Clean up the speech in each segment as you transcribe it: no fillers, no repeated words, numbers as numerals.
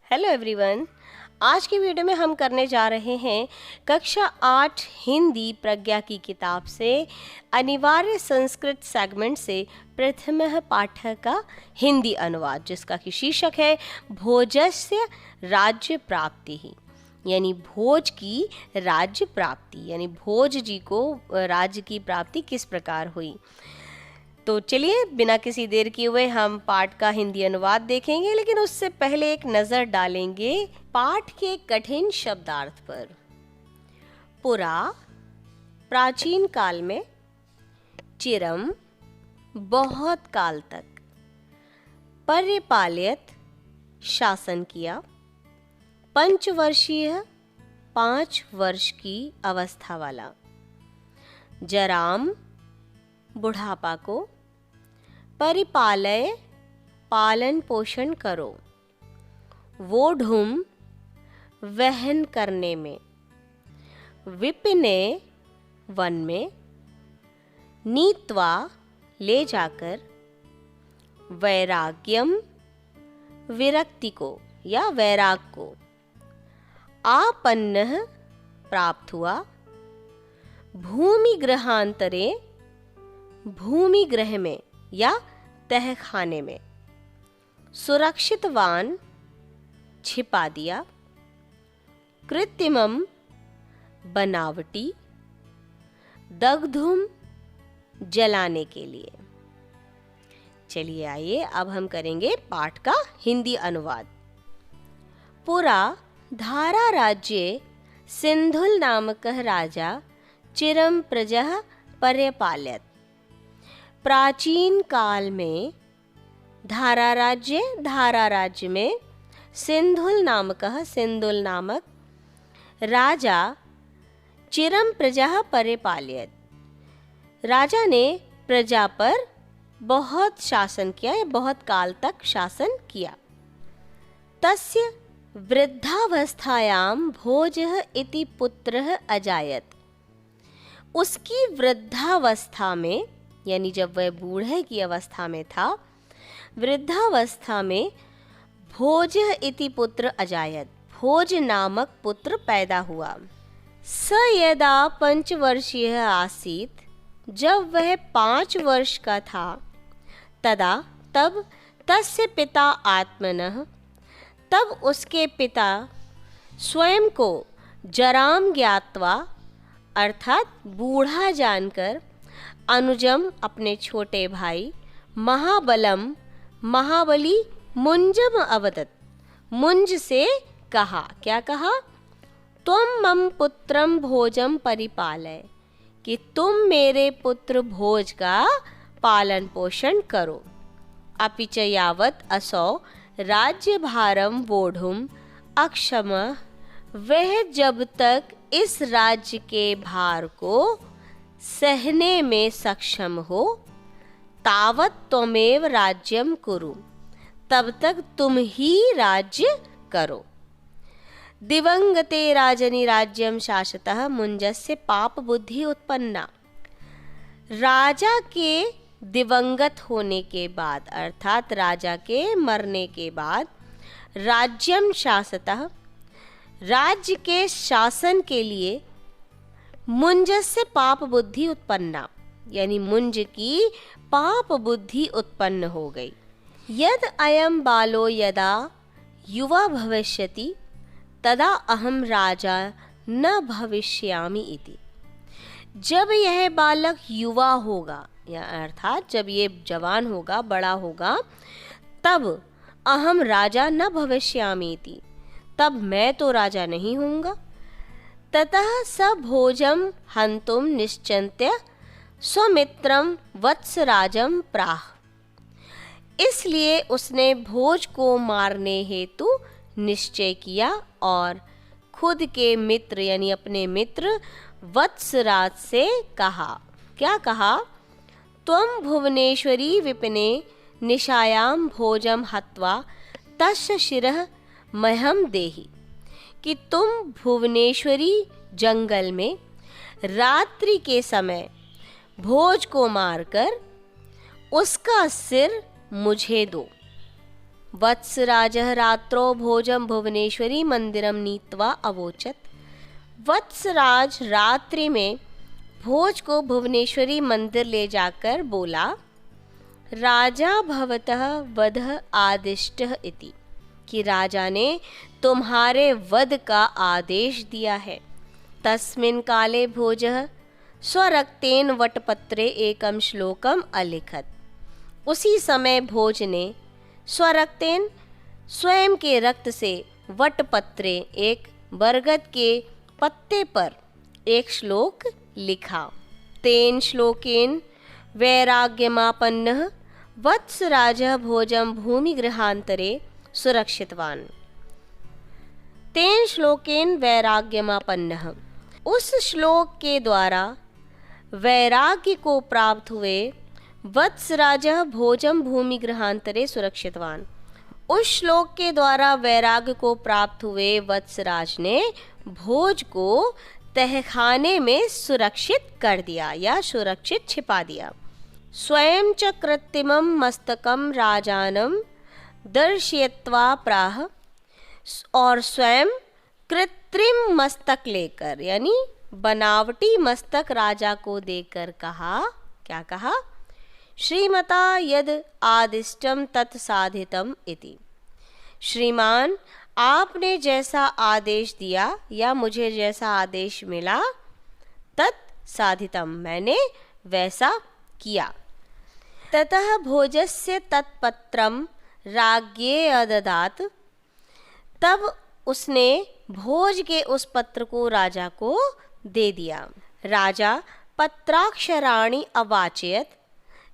Hello everyone, आज की video में हम करने जा रहे हैं कक्षा 8 हिंदी प्रज्ञा की किताब से अनिवार्य संस्कृत सेगमेंट से प्रथम पाठ का हिंदी अनुवाद, जिसका कि शीर्षक है भोजस्य राज्य प्राप्ति ही, यानी भोज की राज्य प्राप्ति, यानी भोज जी को राज्य की प्राप्ति किस प्रकार हुई। तो चलिए बिना किसी देर किए हुए हम पाठ का हिंदी अनुवाद देखेंगे, लेकिन उससे पहले एक नज़र डालेंगे पाठ के कठिन शब्दार्थ पर। पुरा प्राचीन काल में, चिरम बहुत काल तक, परिपालित शासन किया, पंचवर्षीय 5 वर्ष की अवस्था वाला, जराम बुढ़ापा को, परिपालय पालन पोषण करो, वोढुम वहन करने में, विपिने वन में, नीत्वा ले जाकर, वैराग्यम विरक्ति को या वैराग को, आपन्नः प्राप्त हुआ, भूमि ग्रहांतरे भूमि ग्रह में या तहखाने में, सुरक्षितवान छिपा दिया, कृत्रिमम बनावटी, दग्धुम जलाने के लिए। चलिए आइए अब हम करेंगे पाठ का हिंदी अनुवाद। पुरा धारा राज्ये सिंधुल नामकः राजा चिरम प्रजः पर्यपालयत्। प्राचीन काल में धारा राज्य में सिंधुल नामक राजा चिरम प्रजा परिपालयत्, राजा ने प्रजा पर बहुत शासन किया या बहुत काल तक शासन किया। तस्य वृद्धावस्थायां भोजः इति पुत्रः अजायत। उसकी वृद्धावस्था में, यानी जब वह बूढ़े की अवस्था में था, वृद्धावस्था में भोज इति पुत्र अजायत, भोज नामक पुत्र पैदा हुआ। स यदा 5 वर्षीय आसीत, जब वह 5 वर्ष का था, तब तस्य पिता आत्मनः, तब उसके पिता स्वयं को जराम ज्ञात्वा, अर्थात बूढ़ा जानकर, अनुजम अपने छोटे भाई, महाबलम महाबली, मुंजम अवदत, मुंज से कहा, क्या कहा, तुम मम पुत्रम भोजम परिपालय, कि तुम मेरे पुत्र भोज का पालन पोषण करो। अपि च यावत असौ राज्य भारम वोढुम अक्षम, वह जब तक इस राज्य के भार को सहने में सक्षम हो, तावत त्वमेव राज्यम कुरु, तब तक तुम ही राज्य करो। दिवंगते राजनि राज्यम शासतः मुंजस्य पाप बुद्धि उत्पन्ना। राजा के दिवंगत होने के बाद, अर्थात राजा के मरने के बाद, राज्यम शासतः, राज्य के शासन के लिए, मुंजस्य पाप बुद्धि उत्पन्ना, यानी मुंज की पाप बुद्धि उत्पन्न हो गई। यद अयम बालो यदा युवा भविष्यति, तदा अहम राजा न भविष्यामि इति। जब यह बालक युवा होगा, या अर्थात जब ये जवान होगा, बड़ा होगा, तब अहम राजा न भविष्यामि इति, तब मैं तो राजा नहीं होऊंगा। ततः स भोजम हंतुम निश्चिंत्य स्वमित्रम वत्सराजम प्राह। इसलिए उसने भोज को मारने हेतु निश्चय किया और खुद के मित्र, यानी अपने मित्र वत्सराज से कहा, क्या कहा, त्वं भुवनेश्वरी विपिने निशायाम भोजम हत्वा तस्य शिरः मह्यम देहि, कि तुम भुवनेश्वरी जंगल में रात्रि के समय भोज को मारकर उसका सिर मुझे दो। वत्सराजः रात्रो भोजम भुवनेश्वरी मंदिरम नीत्वा अवोचत। वत्सराज रात्रि में भोज को भुवनेश्वरी मंदिर ले जाकर बोला, राजा भवतः वधः आदिष्टः इति, कि राजा ने तुम्हारे वध का आदेश दिया है। तस्मिन् काले भोजः स्वरक्तेन वटपत्रे एकम श्लोकम अलिखत। उसी समय भोज ने स्वरक्तेन स्वयं के रक्त से वटपत्रे एक बरगद के पत्ते पर एक श्लोक लिखा। तेन श्लोकेन वैराग्यमापन्नः वत्सराजः भोजम भूमिगृहांतरे सुरक्षितवान। तेन श्लोकेन वैराग्यमापन्नः, उस श्लोक के द्वारा वैराग्य को प्राप्त हुए वत्सराजः भोजम भूमिगृहांतरे सुरक्षितवान। उस श्लोक के द्वारा वैराग्य को प्राप्त हुए वत्सराज ने भोज को तहखाने में सुरक्षित कर दिया या सुरक्षित छिपा दिया। स्वयं च कृत्रिमं मस्तकम राजानम दर्शयित्वा प्राह, और स्वयं कृत्रिम मस्तक लेकर यानी बनावटी मस्तक राजा को देकर कहा, क्या कहा, श्रीमता यद आदिष्टम तत् साधितम इति। श्रीमान, आपने जैसा आदेश दिया या मुझे जैसा आदेश मिला, तत् साधितम, मैंने वैसा किया। ततः भोजस्य तत्पत्रम राज्ञे अददात, तब उसने भोज के उस पत्र को राजा को दे दिया। राजा पत्राक्षराणि अवाचयत,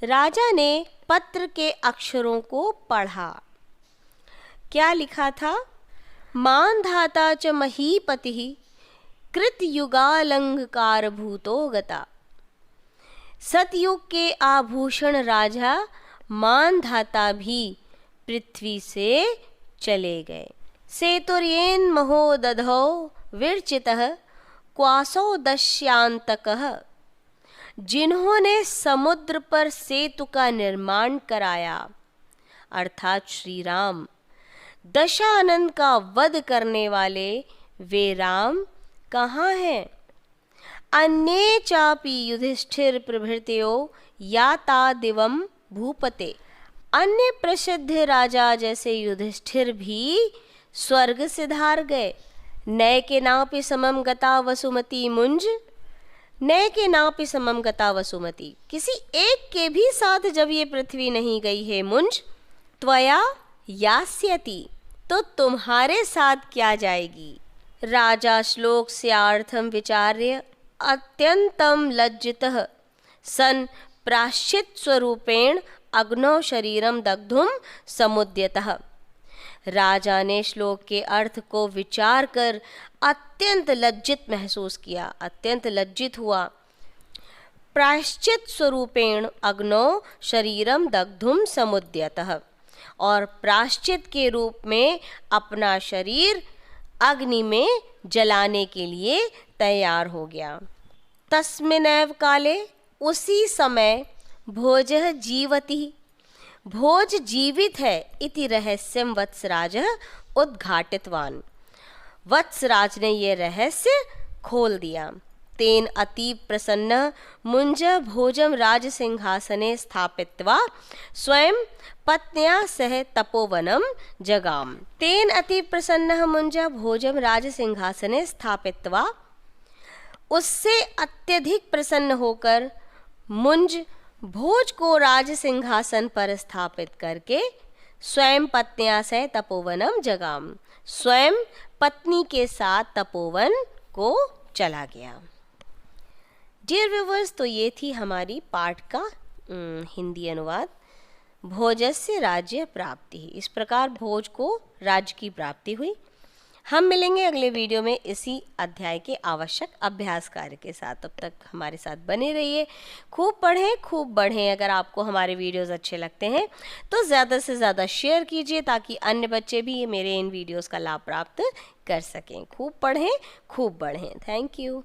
राजा ने पत्र के अक्षरों को पढ़ा। क्या लिखा था? मानधाता च महीपतिः कृतयुगालंकार भूतो गता। सतयुग के आभूषण राजा मानधाता भी पृथ्वी से चले गए। सेतुर्येन महोदधौ विरचितः क्वासो दश्यांतकः, जिन्होंने समुद्र पर सेतु का निर्माण कराया, अर्थात श्री राम, दशानन का वध करने वाले वे राम कहाँ हैं? अन्ये चापि युधिष्ठिर प्रभृतयो याता दिवम भूपते, अन्य प्रसिद्ध राजा जैसे युधिष्ठिर भी स्वर्ग सिधार गए। नय के नापि समम गता वसुमती मुंज, नय के नापि समम गता वसुमती, किसी एक के भी साथ जब ये पृथ्वी नहीं गई है मुंज, त्वया यास्यति, तो तुम्हारे साथ क्या जाएगी। राजा श्लोक से अर्थम विचार्य अत्यंतम लज्जितः सन प्राश्चित स्वरूपेण अग्नौ शरीरम दग्धुम समुद्यतः। राजा ने श्लोक के अर्थ को विचार कर अत्यंत लज्जित महसूस किया, अत्यंत लज्जित हुआ। प्रायश्चित स्वरूपेण अग्नौ शरीरम दग्धुम समुद्यतः, और प्रायश्चित के रूप में अपना शरीर अग्नि में जलाने के लिए तैयार हो गया। तस्मिन्नैव काले, उसी समय, भोजः जीवति, भोज जीवित है इति रहस्यम वत्सराजः उद्घाटितवान। वत्सराज ने ये रहस्य खोल दिया। तेन अतीव प्रसन्न मुंज भोजम राज सिंहासने स्थापित्वा स्वयं पत्न्या सह तपोवनम जगाम। तेन अतीव प्रसन्न मुंज भोजम राज सिंहासने स्थापित्वा, उससे अत्यधिक प्रसन्न होकर मुंज भोज को राज सिंहासन पर स्थापित करके स्वयं पत्न्या से तपोवनम जगाम, स्वयं पत्नी के साथ तपोवन को चला गया। डियर व्यूवर्स, तो ये थी हमारी पाठ का हिंदी अनुवाद, भोजस्य राज्य प्राप्ति। इस प्रकार भोज को राज्य की प्राप्ति हुई। हम मिलेंगे अगले वीडियो में इसी अध्याय के आवश्यक अभ्यास कार्य के साथ। तब तक हमारे साथ बने रहिए। खूब पढ़ें, खूब बढ़ें। अगर आपको हमारे वीडियोस अच्छे लगते हैं तो ज़्यादा से ज़्यादा शेयर कीजिए ताकि अन्य बच्चे भी मेरे इन वीडियोस का लाभ प्राप्त कर सकें। खूब पढ़ें, खूब बढ़ें। Thank you.